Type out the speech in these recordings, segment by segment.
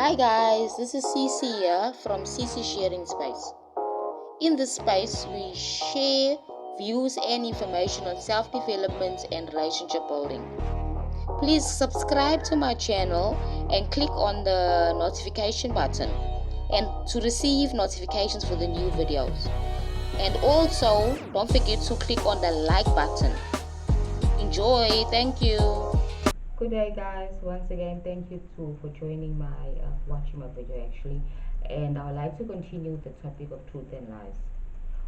Hi guys, this is Cece here from Cece Sharing Space. In this space, we share views and information on self-development and relationship building. Please subscribe to my channel and click on the notification button and to receive notifications for the new videos. And also, don't forget to click on the like button. Enjoy, thank you. Good day, guys. Once again, thank you too for joining watching my video actually. And I would like to continue the topic of truth and lies.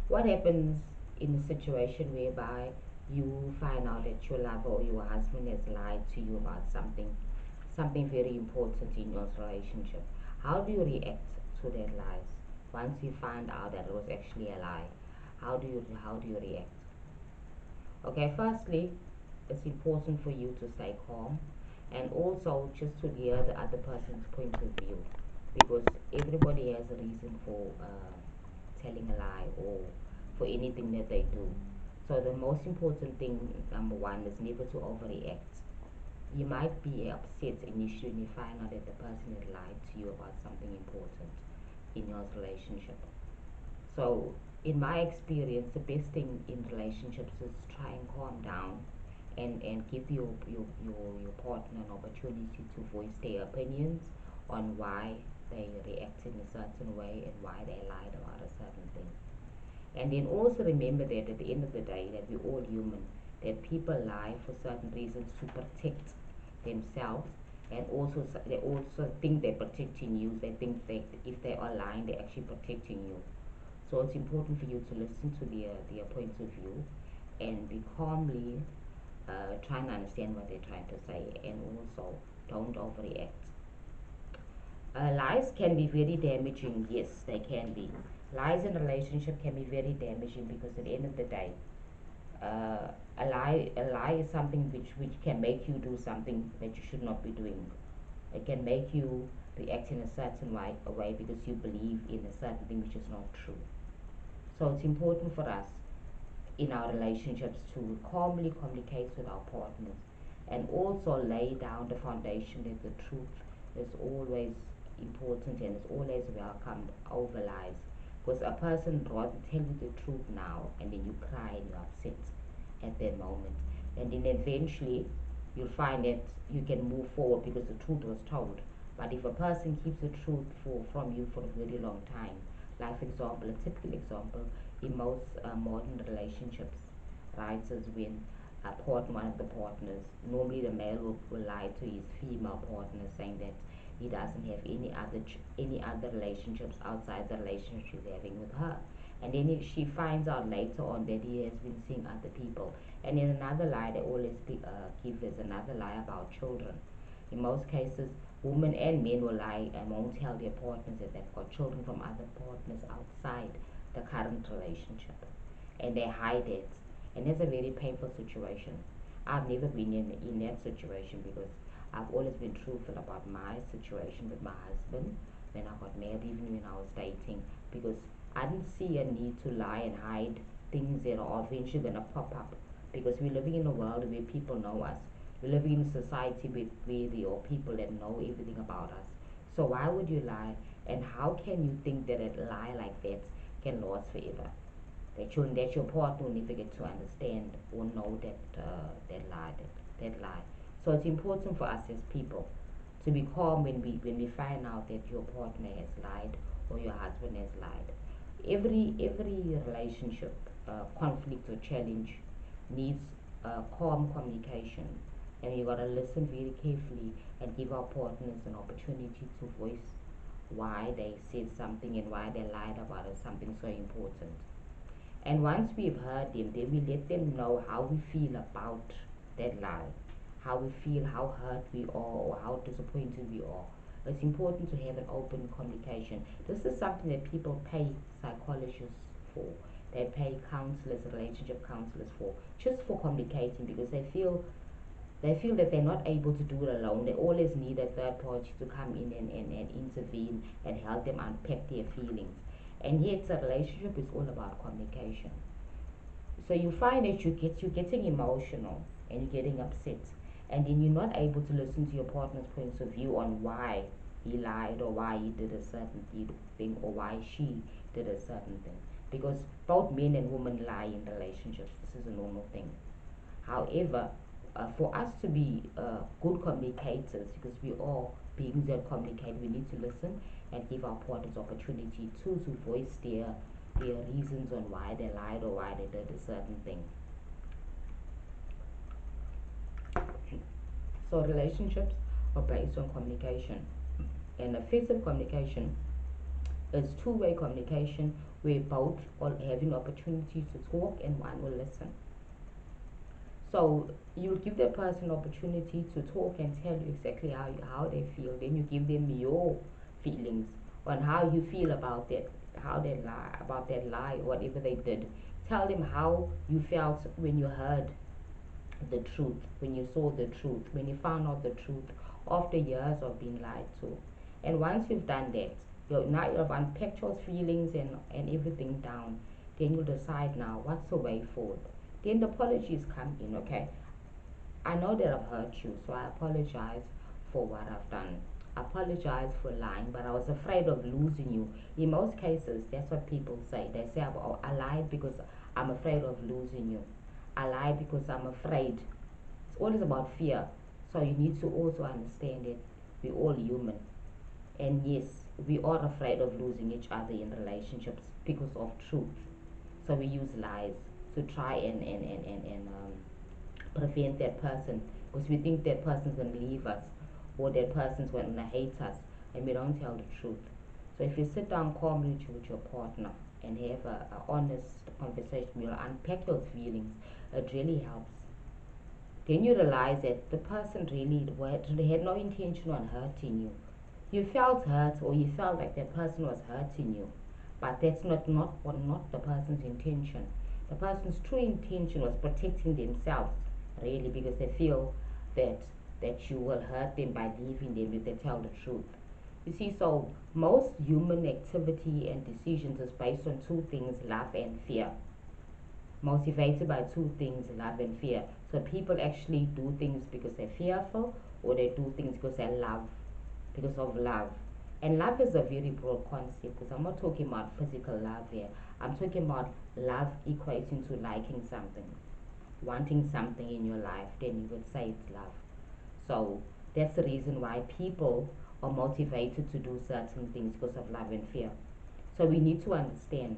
What happens in a situation whereby you find out that your lover or your husband has lied to you about something very important in your relationship? How do you react to that lies? Once you find out that it was actually a lie, how do you react? Okay, firstly, it's important for you to stay calm and also just to hear the other person's point of view, because everybody has a reason for telling a lie or for anything that they do. So the most important thing, number one, is never to overreact. You might be upset initially when you find out that the person had lied to you about something important in your relationship. So, in my experience, the best thing in relationships is try and calm down and give your partner an opportunity to voice their opinions on why they react in a certain way and why they lied about a certain thing. And then also remember that at the end of the day, that we're all human, that people lie for certain reasons to protect themselves, and also they also think they're protecting you. They think that if they are lying, they're actually protecting you. So it's important for you to listen to their points of view and be calmly trying to understand what they're trying to say, and also don't overreact. Lies can be very damaging. Yes, they can be. Lies in a relationship can be very damaging because at the end of the day, a lie is something which can make you do something that you should not be doing. It can make you react in a certain way because you believe in a certain thing which is not true. So it's important for us in our relationships to calmly communicate with our partners and also lay down the foundation that the truth is always important and is always welcomed over lies. Because a person rather tell you the truth now and then you cry and you're upset at that moment. And then eventually you'll find that you can move forward because the truth was told. But if a person keeps the truth from you for a very long time, like for example, a typical example in most modern relationships, right, is when one of the partners, normally the male will lie to his female partner, saying that he doesn't have any other relationships outside the relationship he's having with her. And then she finds out later on that he has been seeing other people. And in another lie, they always give is another lie about children. In most cases, women and men will lie and won't tell their partners that they've got children from other partners outside the current relationship. And they hide it. And it's a very painful situation. I've never been in that situation because I've always been truthful about my situation with my husband when I got married, even when I was dating, because I didn't see a need to lie and hide things that are eventually going to pop up, because we're living in a world where people know us. We're living in a society where there are people that know everything about us. So why would you lie? And how can you think that a lie like that can last forever? That your partner will never get to understand or know that lie. So it's important for us as people to be calm when we find out that your partner has lied or your husband has lied. Every relationship, conflict or challenge needs calm communication, and you gotta listen very carefully and give our partners an opportunity to voice why they said something and why they lied about it, something so important. And once we've heard them, then we let them know how we feel about that lie, how we feel, how hurt we are, or how disappointed we are. It's important to have an open communication. This is something that people pay psychologists for. They pay counselors, relationship counselors for, just for communicating, because they feel that they're not able to do it alone. They always need a third party to come in and intervene and help them unpack their feelings. And yet a relationship is all about communication. So you find that you're getting emotional and you're getting upset, and then you're not able to listen to your partner's points of view on why. he lied or why he did a certain thing or why she did a certain thing. Because both men and women lie in relationships. This is a normal thing. However, for us to be good communicators, because we are beings that communicate, we need to listen and give our partners opportunity to voice their reasons on why they lied or why they did a certain thing. So relationships are based on communication, and effective communication is two-way communication where both are having opportunities to talk and one will listen. So you give the person opportunity to talk and tell you exactly how they feel. Then you give them your feelings on how you feel about that, how they lie about that lie, whatever they did. Tell them how you felt when you heard the truth, when you saw the truth, when you found out the truth after years of being lied to. And once you've done that, now you've unpacked your feelings and everything down, then you decide now what's the way forward. Then the apologies come in, okay? I know that I've hurt you, so I apologize for what I've done. I apologize for lying, but I was afraid of losing you. In most cases, that's what people say. They say, oh, I lied because I'm afraid of losing you. I lied because I'm afraid. It's always about fear. So you need to also understand that we're all human. And yes, we are afraid of losing each other in relationships because of truth. So we use lies to try and prevent that person because we think that person's going to leave us or that person's going to hate us and we don't tell the truth. So if you sit down calmly with your partner and have a honest conversation, you'll unpack those feelings. It really helps. Then you realize that the person really had no intention on hurting you. You felt hurt or you felt like that person was hurting you, but that's not the person's intention. The person's true intention was protecting themselves, really, because they feel that you will hurt them by leaving them if they tell the truth. You see, so most human activity and decisions is based on two things: love and fear. Motivated by two things, love and fear. So people actually do things because they're fearful, or they do things because they love, because of love. And love is a very broad concept because I'm not talking about physical love here. I'm talking about love equating to liking something, wanting something in your life, then you would say it's love. So that's the reason why people are motivated to do certain things because of love and fear. So we need to understand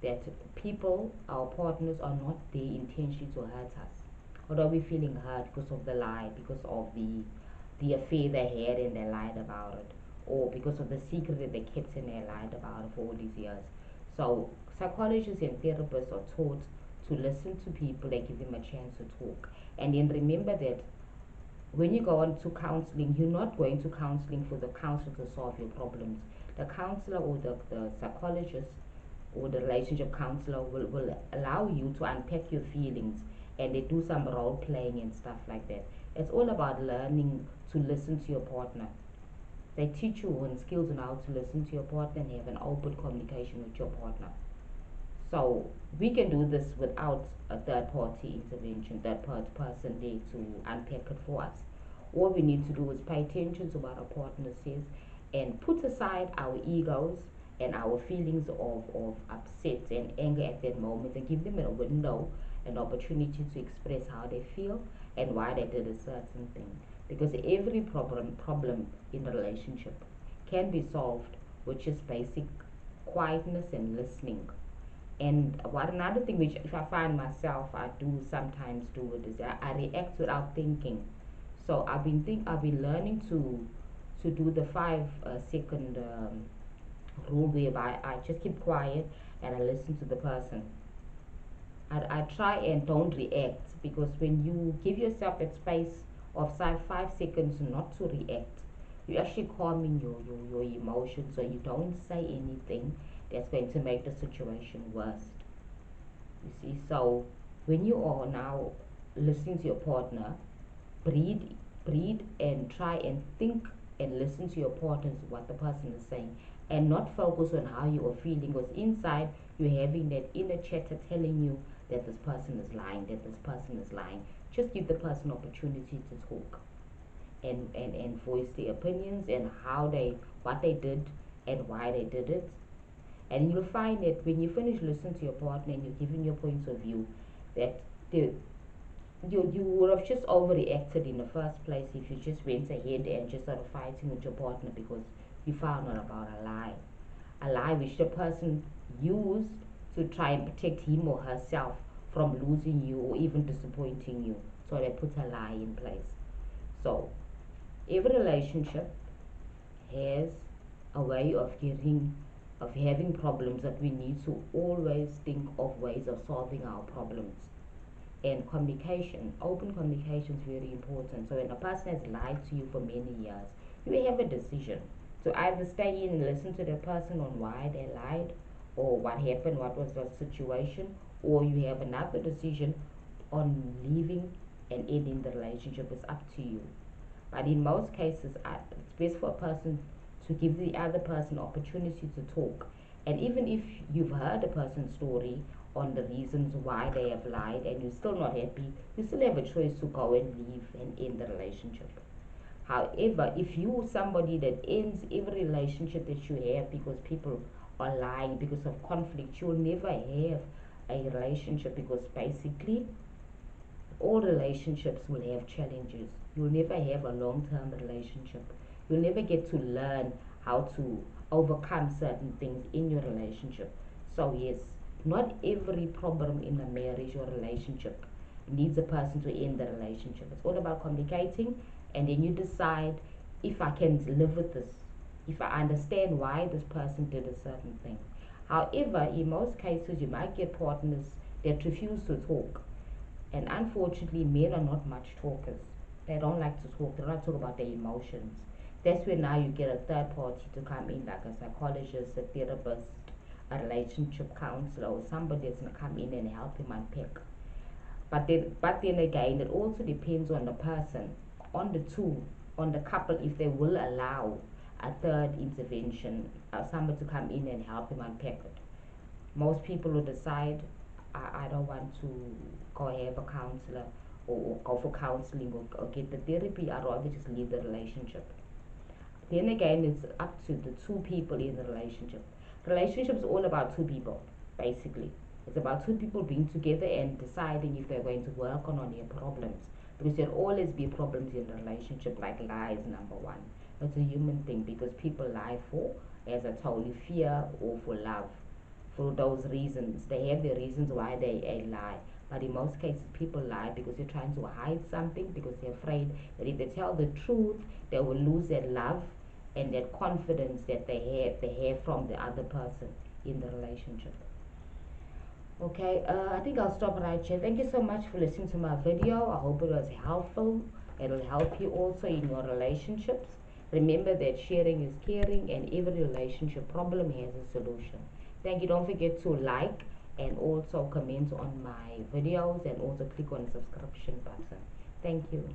that people, our partners, are not there intentionally to hurt us. Although we're feeling hurt because of the lie, because of the affair they had and they lied about it, or because of the secret that they kept and they lied about it for all these years. So psychologists and therapists are taught to listen to people and give them a chance to talk. And then remember that when you go on to counseling, you're not going to counseling for the counselor to solve your problems. The counselor or the psychologist or the relationship counselor will allow you to unpack your feelings and they do some role playing and stuff like that. It's all about learning to listen to your partner. They teach you on skills on how to listen to your partner and have an open communication with your partner. So we can do this without a third party intervention, third party person there to unpack it for us. All we need to do is pay attention to what our partner says and put aside our egos and our feelings of upset and anger at that moment and give them a window, an opportunity to express how they feel and why they did a certain thing. Because every problem in a relationship can be solved with just basic quietness and listening. And what another thing which if I find myself I do sometimes do it is I react without thinking. So I've been learning to do the 5 second rule whereby I just keep quiet and I listen to the person. I try and don't react because when you give yourself that space of 5 seconds not to react, you actually calming your emotions so you don't say anything that's going to make the situation worse. You see, so when you are now listening to your partner, breathe, breathe, and try and think and listen to your partner, what the person is saying, and not focus on how you are feeling. Because inside you're having that inner chatter telling you that this person is lying, that this person is lying. Just give the person opportunity to talk. and voice their opinions and what they did and why they did it. And you'll find that when you finish listening to your partner and you're giving your points of view, that the you would have just overreacted in the first place if you just went ahead and just started fighting with your partner because you found out about a lie which the person used to try and protect him or herself from losing you or even disappointing you. So they put a lie in place. So every relationship has a way of having problems that we need to always think of ways of solving our problems. And communication, open communication is very important. So when a person has lied to you for many years, you have a decision to either stay in and listen to the person on why they lied or what happened, what was the situation, or you have another decision on leaving and ending the relationship. It's up to you. But in most cases, it's best for a person to give the other person opportunity to talk. And even if you've heard a person's story on the reasons why they have lied and you're still not happy, you still have a choice to go and leave and end the relationship. However, if you somebody that ends every relationship that you have because people are lying because of conflict, you'll never have a relationship because basically all relationships will have challenges. You'll never have a long term relationship. You'll never get to learn how to overcome certain things in your relationship. So, yes, not every problem in a marriage or relationship needs a person to end the relationship. It's all about communicating, and then you decide if I can live with this, if I understand why this person did a certain thing. However, in most cases, you might get partners that refuse to talk, and unfortunately, men are not much talkers. They don't like to talk. They don't like to talk about their emotions. That's where now you get a third party to come in, like a psychologist, a therapist, a relationship counselor, or somebody that's gonna come in and help him unpack. But then again, it also depends on the person, on the two, on the couple, if they will allow a third intervention, somebody to come in and help him unpack it. Most people will decide, I don't want to go have a counselor, or go for counseling, or get the therapy. I'd rather just leave the relationship. Then again, it's up to the two people in the relationship. Relationship is all about two people, basically. It's about two people being together and deciding if they're going to work on their problems. Because there'll always be problems in the relationship, like lies, number one. It's a human thing because people lie for, as I told you, fear or for love. For those reasons, they have their reasons why they lie. But in most cases, people lie because they're trying to hide something, because they're afraid that if they tell the truth, they will lose that love and that confidence that they have from the other person in the relationship. Okay, I think I'll stop right here. Thank you so much for listening to my video. I hope it was helpful. It'll help you also in your relationships. Remember that sharing is caring, and every relationship problem has a solution. Thank you. Don't forget to like and also comment on my videos, and also click on the subscription button. Thank you.